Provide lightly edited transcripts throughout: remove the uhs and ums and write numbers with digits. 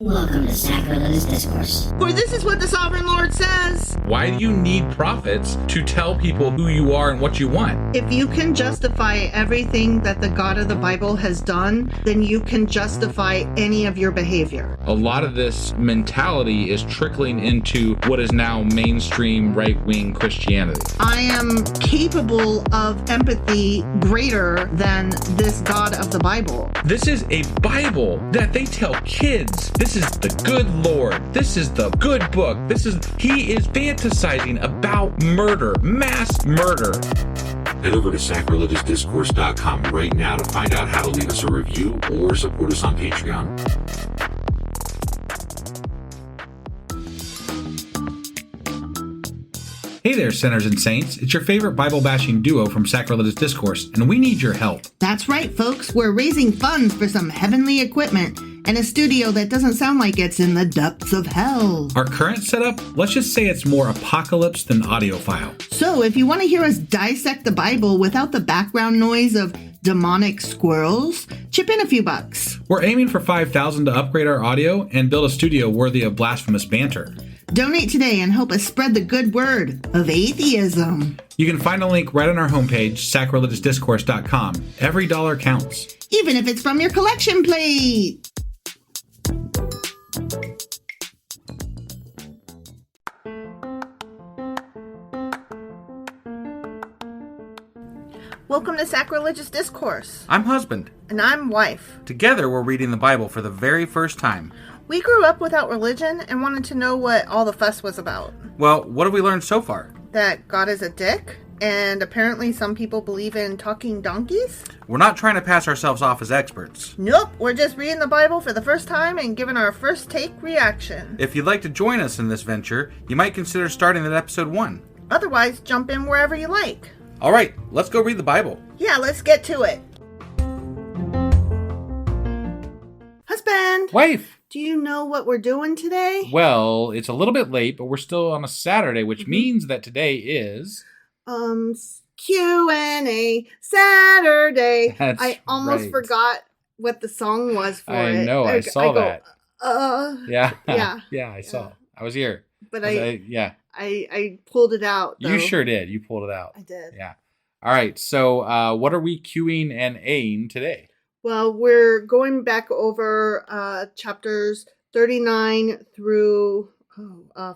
Welcome to Sacrilegious Discourse. For this is what the Sovereign Lord says. Why do you need prophets to tell people who you are and what you want? If you can justify everything that the God of the Bible has done, then you can justify any of your behavior. A lot of this mentality is trickling into what is now mainstream right-wing Christianity. I am capable of empathy greater than this God of the Bible. This is a Bible that they tell kids. This is the good Lord. This is the good book. He is fantasizing about murder, mass murder. Head over to sacrilegiousdiscourse.com right now to find out how to leave us a review or support us on Patreon. Hey there, sinners and saints. It's your favorite Bible-bashing duo from Sacrilegious Discourse, and we need your help. That's right, folks. We're raising funds for some heavenly equipment and a studio that doesn't sound like it's in the depths of hell. Our current setup, let's just say it's more apocalypse than audiophile. So if you want to hear us dissect the Bible without the background noise of demonic squirrels, chip in a few bucks. We're aiming for $5,000 to upgrade our audio and build a studio worthy of blasphemous banter. Donate today and help us spread the good word of atheism. You can find a link right on our homepage, sacrilegiousdiscourse.com. Every dollar counts. Even if it's from your collection plate. Welcome to Sacrilegious Discourse. I'm husband. And I'm wife. Together, we're reading the Bible for the very first time. We grew up without religion and wanted to know what all the fuss was about. Well, what have we learned so far? That God is a dick, and apparently some people believe in talking donkeys. We're not trying to pass ourselves off as experts. Nope, we're just reading the Bible for the first time and giving our first take reaction. If you'd like to join us in this venture, you might consider starting at episode 1. Otherwise, jump in wherever you like. All right, let's go read the Bible. Yeah, let's get to it. Husband! Wife! Do you know what we're doing today? Well, it's a little bit late, but we're still on a Saturday, which means that today is... Q&A Saturday. That's I almost right. forgot what the song was for I it. know, I saw that. Yeah. Yeah, I saw. I was here. But I pulled it out, though. You sure did. You pulled it out. I did. Yeah. All right, so what are we Qing and Aing today? Well, we're going back over chapters 39 through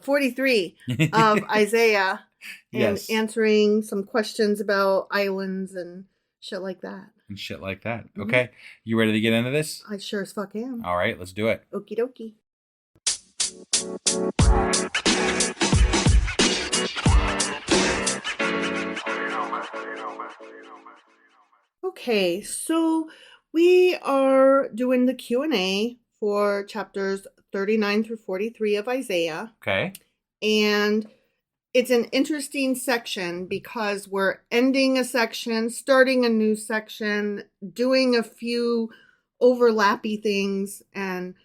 43 of Isaiah and Yes. answering some questions about islands and shit like that. And shit like that. Okay. You ready to get into this? I sure as fuck am. All right, let's do it. Okie dokie. Okay, so we are doing the Q&A for chapters 39 through 43 of Isaiah. Okay. And it's an interesting section because we're ending a section, starting a new section, doing a few overlappy things. And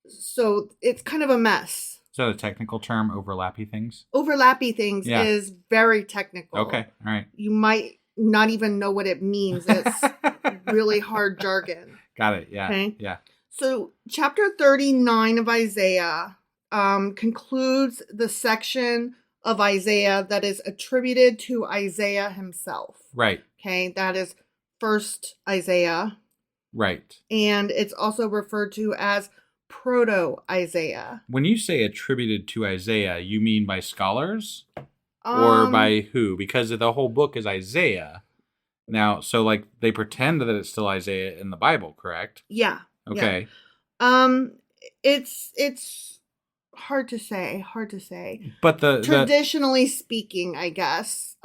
so it's kind of a mess. Is that a technical term, overlappy things? Overlappy things Yeah. is very technical. Okay, all right. You might not even know what it means. It's really hard jargon. Got it, yeah. Okay. Yeah. So chapter 39 of Isaiah concludes the section of Isaiah that is attributed to Isaiah himself. Right, Okay, that is first Isaiah. right. And it's also referred to as proto-Isaiah. When you say attributed to Isaiah, you mean by scholars? Or by who? Because the whole book is Isaiah. Now, so like they pretend that it's still Isaiah in the Bible, correct? Yeah. Okay. Yeah. It's hard to say. But Traditionally speaking, I guess,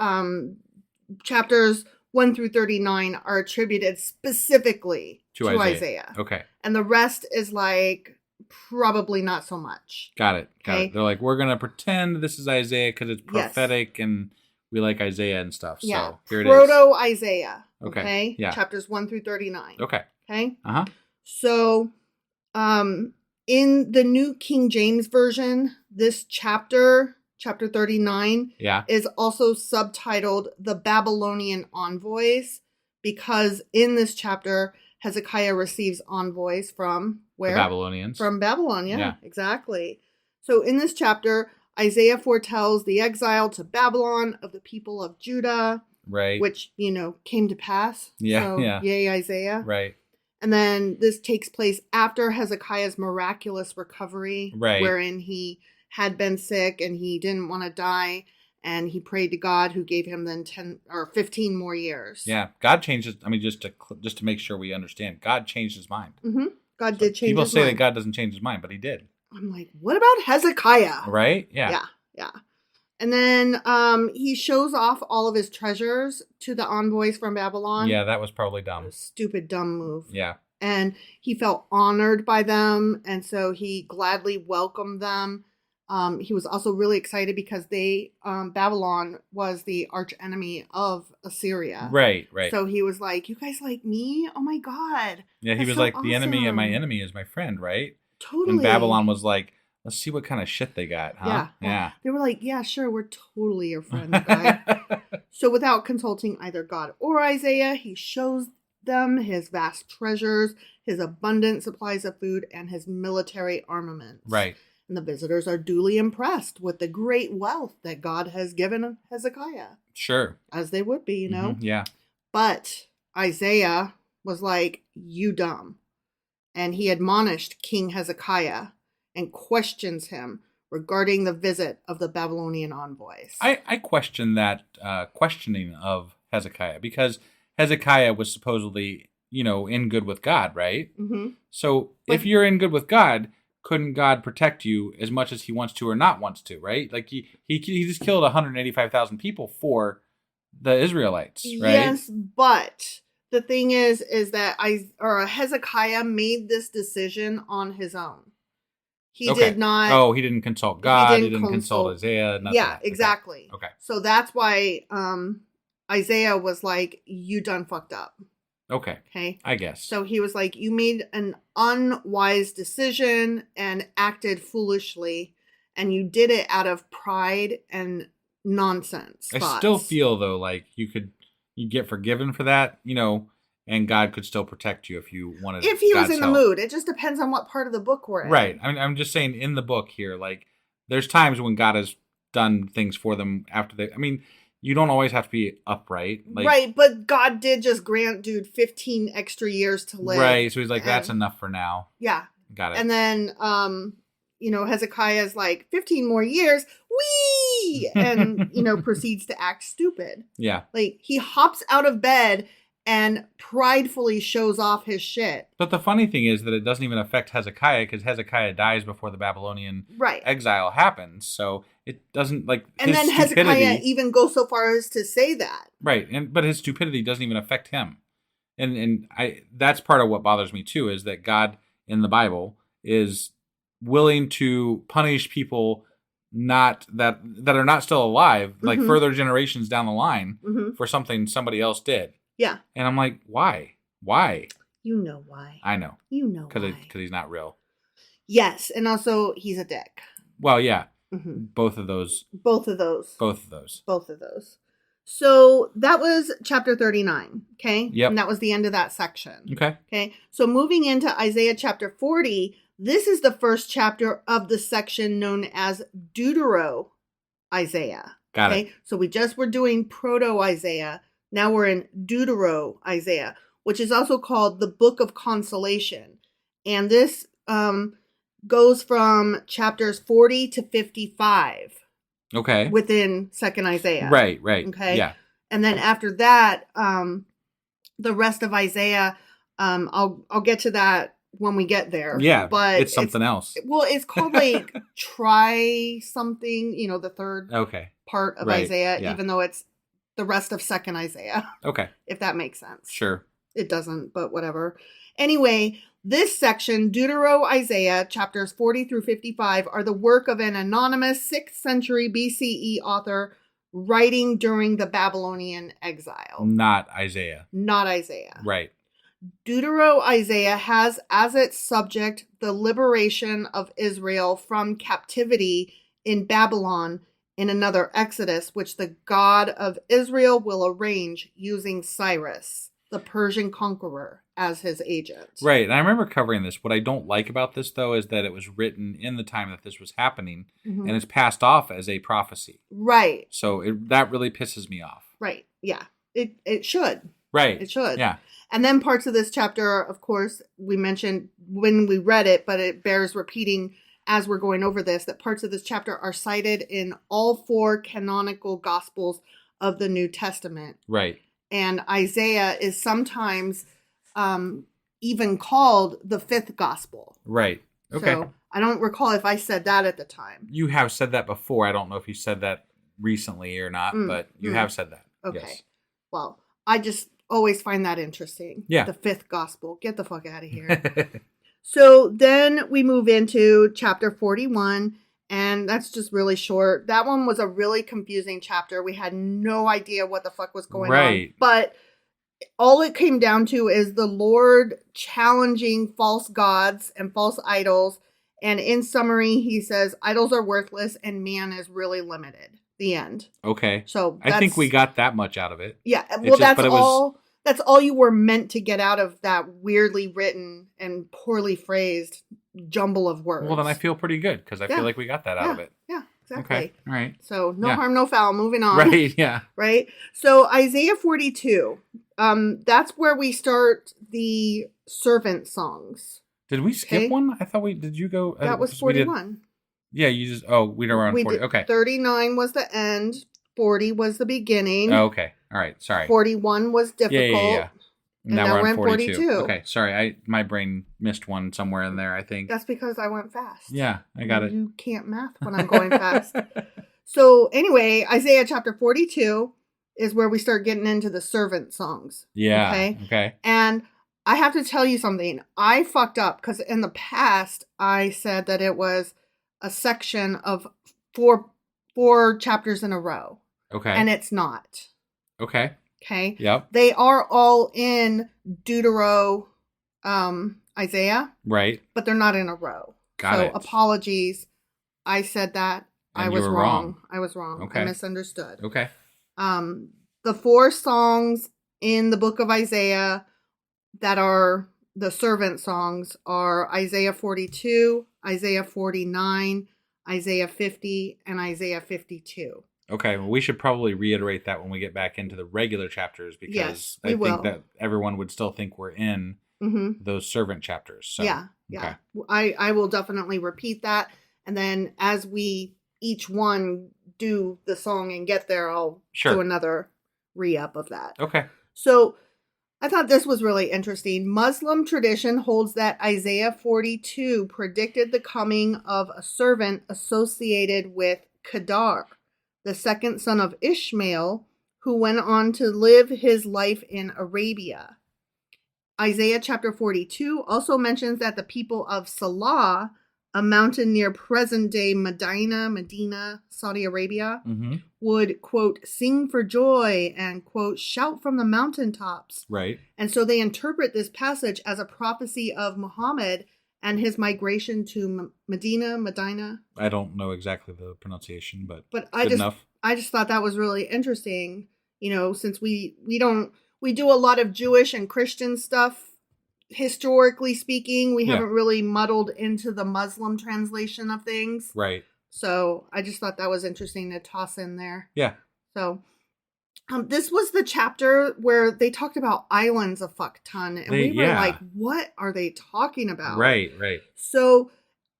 chapters 1 through 39 are attributed specifically to Isaiah. Okay. And the rest is like probably not so much. Got it. Okay. They're like, we're going to pretend this is Isaiah because it's prophetic and we like Isaiah and stuff. Yeah. So here it is. Proto-Isaiah. Okay. Yeah. Chapters 1 through 39. Okay. Okay. Uh-huh. So, in the New King James Version, this chapter 39, is also subtitled The Babylonian Envoys, because in this chapter, Hezekiah receives envoys from where? The Babylonians. From Babylon, Yeah. Exactly. So in this chapter, Isaiah foretells the exile to Babylon of the people of Judah. Right. Which, came to pass. Yeah, So, yeah. yay, Isaiah. Right. And then this takes place after Hezekiah's miraculous recovery. Right. Wherein he had been sick and he didn't want to die. And he prayed to God, who gave him then 10 or 15 more years. Yeah. God changes. I mean, just to make sure we understand, God changed his mind. Mm-hmm. God did change his mind. People say that God doesn't change his mind, but he did. I'm like, what about Hezekiah? Right? Yeah. Yeah. And then he shows off all of his treasures to the envoys from Babylon. Yeah, that was probably dumb. Stupid, dumb move. Yeah. And he felt honored by them, and so he gladly welcomed them. He was also really excited because Babylon was the arch enemy of Assyria. Right. So he was like, "You guys like me? Oh my God!" Yeah, he was so like, "The enemy of my awesome." enemy is my friend," right? Totally. And Babylon was like, "Let's see what kind of shit they got, huh?" Yeah. They were like, "Yeah, sure, we're totally your friends, guy." So without consulting either God or Isaiah, he shows them his vast treasures, his abundant supplies of food, and his military armaments. Right. And the visitors are duly impressed with the great wealth that God has given Hezekiah. Sure. As they would be, Mm-hmm. Yeah. But Isaiah was like, "You dumb." And he admonished King Hezekiah and questions him regarding the visit of the Babylonian envoys. I question that questioning of Hezekiah, because Hezekiah was supposedly, in good with God, right? Mm-hmm. So if you're in good with God, couldn't God protect you as much as he wants to or not wants to, right? Like he just killed 185,000 people for the Israelites, right? Yes, but the thing is that Hezekiah made this decision on his own. He did not. Oh, he didn't consult God. He didn't consult Isaiah. Nothing. Yeah, exactly. Okay. So that's why Isaiah was like, "You done fucked up." Okay. I guess. So he was like, "You made an unwise decision and acted foolishly, and you did it out of pride and nonsense." I still feel though like you get forgiven for that, and God could still protect you if you wanted. If he God's was in help. the mood, it just depends on what part of the book we're in. Right. I'm just saying in the book here, like there's times when God has done things for them after they. I mean, you don't always have to be upright. Like, right, but God did just grant dude 15 extra years to live. Right. So he's like, that's enough for now. Yeah. Got it. And then Hezekiah's like, 15 more years, whee! And, proceeds to act stupid. Yeah. Like, he hops out of bed and pridefully shows off his shit. But the funny thing is that it doesn't even affect Hezekiah, because Hezekiah dies before the Babylonian exile happens. So it doesn't, like, and then Hezekiah even goes so far as to say that. Right. But his stupidity doesn't even affect him. And that's part of what bothers me too, is that God in the Bible is willing to punish people that are not still alive, like further generations down the line, for something somebody else did. Yeah. And I'm like, why? Why? You know why. I know. You know why. Because he's not real. Yes. And also, he's a dick. Well, yeah. Mm-hmm. Both of those. So that was chapter 39. Okay. Yep. And that was the end of that section. Okay. Okay. So moving into Isaiah chapter 40, this is the first chapter of the section known as Deutero Isaiah. Got it. So we just were doing Proto Isaiah. Now we're in Deutero Isaiah, which is also called the Book of Consolation. And this goes from chapters 40 to 55. Okay. Within 2nd Isaiah. Right. Okay. Yeah. And then after that, the rest of Isaiah, I'll get to that when we get there. Yeah. But it's something else. Well, it's called like try something, the third part of Isaiah, even though it's the rest of 2nd Isaiah. Okay. If that makes sense. Sure. It doesn't, but whatever. Anyway, this section, Deutero Isaiah, chapters 40 through 55, are the work of an anonymous 6th century BCE author writing during the Babylonian exile. Not Isaiah. Right. Deutero Isaiah has as its subject the liberation of Israel from captivity in Babylon in another Exodus, which the God of Israel will arrange using Cyrus, the Persian conqueror, as his agent. Right. And I remember covering this. What I don't like about this, though, is that it was written in the time that this was happening and it's passed off as a prophecy. Right. So that really pisses me off. Right. Yeah. It should. Right. It should. Yeah. And then parts of this chapter, of course, we mentioned when we read it, but it bears repeating as we're going over this, that parts of this chapter are cited in all 4 canonical gospels of the New Testament. Right. And Isaiah is sometimes even called the 5th gospel. Right. Okay. So I don't recall if I said that at the time. You have said that before. I don't know if you said that recently or not, but you have said that. Okay. Yes. Well, I just always find that interesting. Yeah. The 5th gospel. Get the fuck out of here. So then we move into chapter 41, and that's just really short. That one was a really confusing chapter. We had no idea what the fuck was going on. But all it came down to is the Lord challenging false gods and false idols. And in summary, he says, idols are worthless and man is really limited. The end. Okay. So I think we got that much out of it. Yeah. Well, that's all you were meant to get out of that weirdly written and poorly phrased jumble of words. Well, then I feel pretty good because I feel like we got that out of it. Yeah, exactly. Okay. All right. So no harm, no foul. Moving on. Right. Yeah. Right. So Isaiah 42. That's where we start the servant songs. Did we skip one? I thought did you go? That was 41. Yeah, we were on 40. Okay. 39 was the end. 40 was the beginning. Oh, okay. All right. Sorry. 41 was difficult. Yeah. And now we're on 42. Okay. Sorry. My brain missed one somewhere in there, I think. That's because I went fast. Yeah, I got it. You can't math when I'm going fast. So anyway, Isaiah chapter 42 is where we start getting into the servant songs. Yeah. Okay. And I have to tell you something. I fucked up because in the past I said that it was a section of four chapters in a row. Okay. And it's not. Okay. Okay. Yep. They are all in Isaiah. Right. But they're not in a row. Got it. Apologies. I said that. And I was wrong. I was wrong. Okay. I misunderstood. Okay. The 4 songs in the book of Isaiah that are the servant songs are Isaiah 42, Isaiah 49, Isaiah 50, and Isaiah 52. Okay, well, we should probably reiterate that when we get back into the regular chapters because I think that everyone would still think we're in those servant chapters. So, yeah. Okay. I will definitely repeat that. And then as we each one do the song and get there, I'll do another re-up of that. Okay. So I thought this was really interesting. Muslim tradition holds that Isaiah 42 predicted the coming of a servant associated with Kedar, the second son of Ishmael, who went on to live his life in Arabia. Isaiah chapter 42 also mentions that the people of Salah, a mountain near present-day Medina, Saudi Arabia, would, quote, sing for joy and, quote, shout from the mountaintops. Right. And so they interpret this passage as a prophecy of Muhammad and his migration to Medina. I don't know exactly the pronunciation, but I just thought that was really interesting, since we do a lot of Jewish and Christian stuff. Historically speaking, we haven't really muddled into the Muslim translation of things. Right. So I just thought that was interesting to toss in there. Yeah. So this was the chapter where they talked about islands a fuck ton. And we were like, what are they talking about? Right. So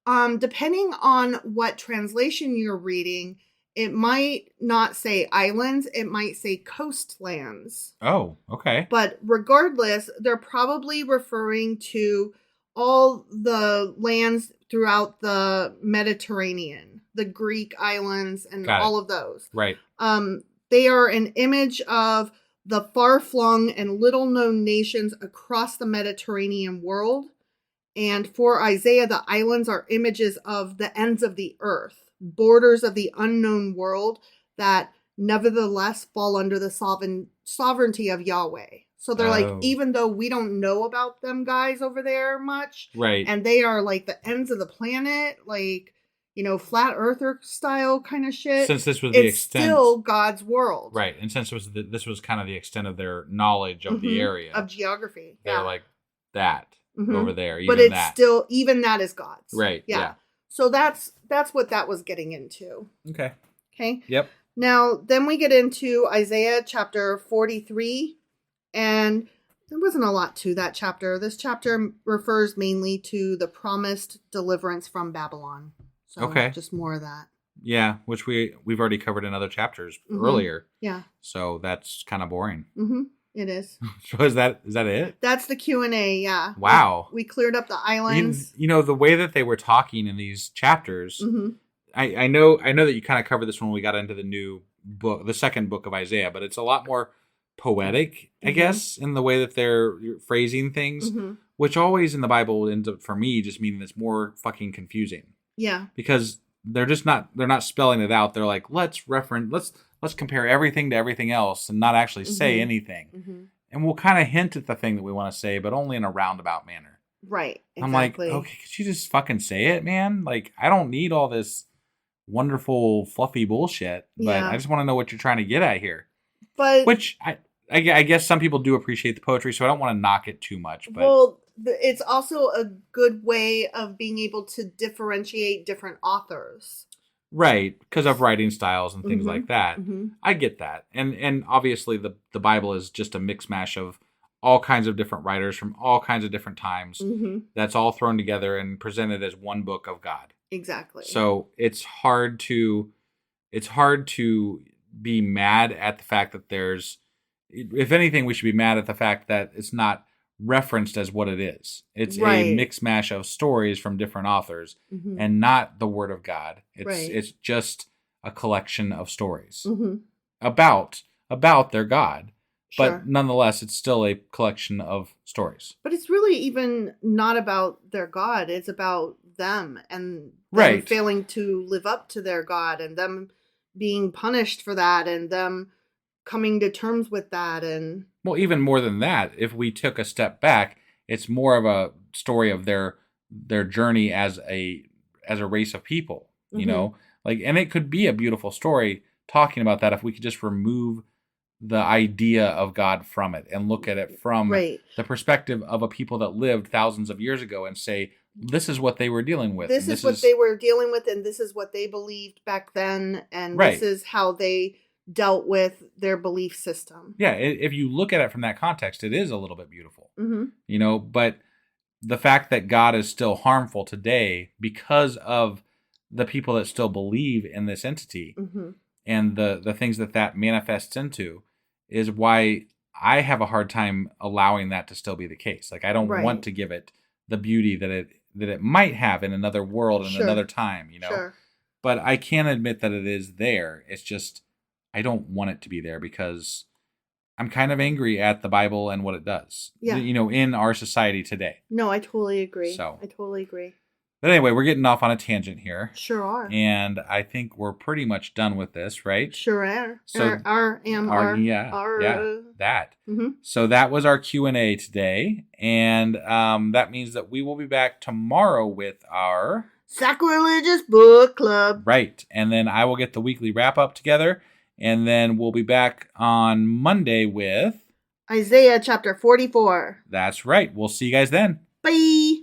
depending on what translation you're reading, it might not say islands, it might say coastlands. Oh, okay. But regardless, they're probably referring to all the lands throughout the Mediterranean, the Greek islands and all of those. Right. They are an image of the far-flung and little-known nations across the Mediterranean world. And for Isaiah, the islands are images of the ends of the earth, borders of the unknown world that nevertheless fall under the sovereignty of Yahweh. So they're like, even though we don't know about them guys over there much, right? And they are like the ends of the planet, like, flat earther style kind of shit. Since this was the extent, still God's world, right? And since this was kind of the extent of their knowledge of the area of geography, they're like, that over there. Even but it's that. still, even that is God's. Right. Yeah. So that's what that was getting into. Okay. Okay. Yep. Now, then we get into Isaiah chapter 43, and there wasn't a lot to that chapter. This chapter refers mainly to the promised deliverance from Babylon. So Okay. just more of that. Yeah, which we've already covered in other chapters earlier. Yeah. So that's kind of boring. Mm-hmm. It is. So is that it? That's the Q&A, yeah. Wow. We cleared up the islands. You know, the way that they were talking in these chapters, Mm-hmm. I know that you kind of covered this when we got into the new book, the second book of Isaiah, but it's a lot more poetic, I guess, in the way that they're phrasing things, which always in the Bible ends up, for me, just meaning it's more fucking confusing. Yeah. Because they're not spelling it out. They're like, let's compare everything to everything else and not actually say anything. Mm-hmm. And we'll kind of hint at the thing that we want to say, but only in a roundabout manner. Right. Exactly. I'm like, okay, could you just fucking say it, man? Like, I don't need all this wonderful, fluffy bullshit, but I just want to know what you're trying to get at here. But which I guess some people do appreciate the poetry, so I don't want to knock it too much. But well, it's also a good way of being able to differentiate different authors. Right, because of writing styles and things like that. Mm-hmm. I get that. And obviously the Bible is just a mix mash of all kinds of different writers from all kinds of different times. Mm-hmm. That's all thrown together and presented as one book of God. Exactly. So it's hard to be mad at the fact that there's, if anything, we should be mad at the fact that it's not referenced as what it is. It's a mix mash of stories from different authors and not the Word of God. It's just a collection of stories about their God. Sure. But nonetheless, it's still a collection of stories. But it's really even not about their God. It's about them and them failing to live up to their God and them being punished for that and them coming to terms with that. And well, even more than that, if we took a step back, it's more of a story of their journey as a race of people, you know, like, and it could be a beautiful story talking about that if we could just remove the idea of God from it and look at it from the perspective of a people that lived thousands of years ago and say, this is what they were dealing with. This is what they were dealing with, and this is what they believed back then, and this is how they dealt with their belief system. Yeah, if you look at it from that context, it is a little bit beautiful. You know, but the fact that God is still harmful today because of the people that still believe in this entity and the things that manifests into is why I have a hard time allowing that to still be the case. Like, I don't want to give it the beauty that it might have in another world and another time, you know. Sure. But I can admit that it is there. It's just I don't want it to be there because I'm kind of angry at the Bible and what it does. Yeah. You know, in our society today. No, I totally agree. I totally agree. But anyway, we're getting off on a tangent here. Sure are. And I think we're pretty much done with this, right? Sure are. So, that. So that was our Q&A today. And that means that we will be back tomorrow with our Sacrilegious Book Club. Right. And then I will get the weekly wrap-up together. And then we'll be back on Monday with Isaiah chapter 44. That's right. We'll see you guys then. Bye.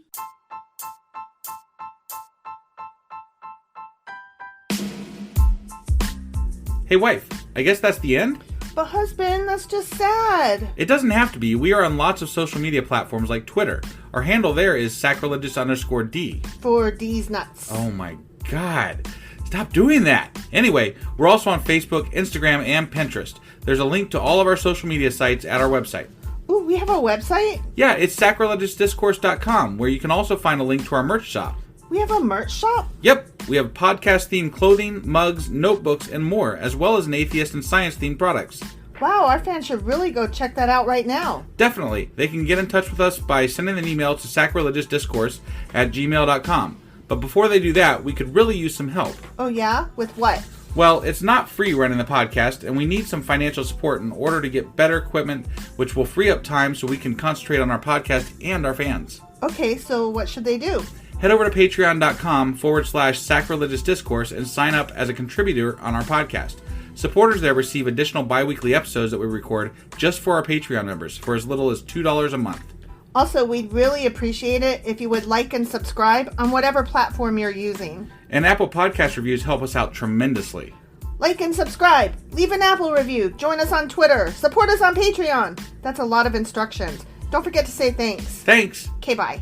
Hey, wife, I guess that's the end? But husband, that's just sad. It doesn't have to be. We are on lots of social media platforms like Twitter. Our handle there is sacrilegious_D. For D's nuts. Oh my God. Stop doing that. Anyway, we're also on Facebook, Instagram, and Pinterest. There's a link to all of our social media sites at our website. Ooh, we have a website? Yeah, it's sacrilegiousdiscourse.com, where you can also find a link to our merch shop. We have a merch shop? Yep. We have podcast-themed clothing, mugs, notebooks, and more, as well as an atheist and science-themed products. Wow, our fans should really go check that out right now. Definitely. They can get in touch with us by sending an email to sacrilegiousdiscourse@gmail.com. But before they do that, we could really use some help. Oh yeah? With what? Well, it's not free running the podcast, and we need some financial support in order to get better equipment, which will free up time so we can concentrate on our podcast and our fans. Okay, so what should they do? Head over to patreon.com/sacrilegiousdiscourse and sign up as a contributor on our podcast. Supporters there receive additional bi-weekly episodes that we record just for our Patreon members for as little as $2 a month. Also, we'd really appreciate it if you would like and subscribe on whatever platform you're using. And Apple Podcast reviews help us out tremendously. Like and subscribe. Leave an Apple review. Join us on Twitter. Support us on Patreon. That's a lot of instructions. Don't forget to say thanks. Thanks. Okay, bye.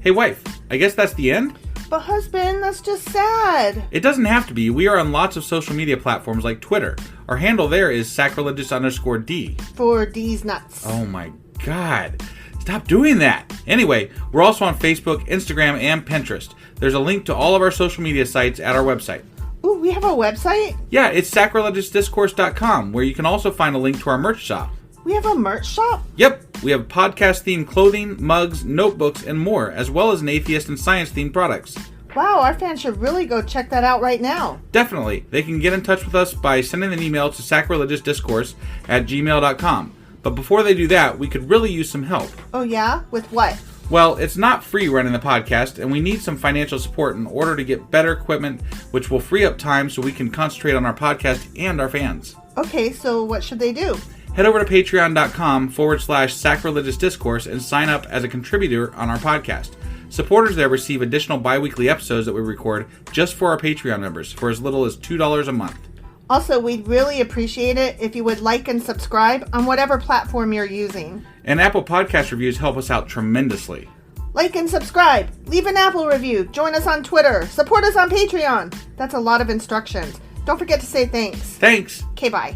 Hey, wife, I guess that's the end? But husband, that's just sad. It doesn't have to be. We are on lots of social media platforms like Twitter. Our handle there is sacrilegious_D. For D's nuts. Oh my God. Stop doing that. Anyway, we're also on Facebook, Instagram, and Pinterest. There's a link to all of our social media sites at our website. Ooh, we have a website? Yeah, it's sacrilegiousdiscourse.com, where you can also find a link to our merch shop. We have a merch shop? Yep, we have podcast-themed clothing, mugs, notebooks, and more, as well as an atheist and science-themed products. Wow, our fans should really go check that out right now. Definitely. They can get in touch with us by sending an email to sacrilegiousdiscourse@gmail.com. But before they do that, we could really use some help. Oh yeah? With what? Well, it's not free running the podcast, and we need some financial support in order to get better equipment, which will free up time so we can concentrate on our podcast and our fans. Okay, so what should they do? Head over to patreon.com/sacrilegiousdiscourse and sign up as a contributor on our podcast. Supporters there receive additional bi-weekly episodes that we record just for our Patreon members for as little as $2 a month. Also, we'd really appreciate it if you would like and subscribe on whatever platform you're using. And Apple Podcast reviews help us out tremendously. Like and subscribe. Leave an Apple review. Join us on Twitter. Support us on Patreon. That's a lot of instructions. Don't forget to say thanks. Thanks. Okay, bye.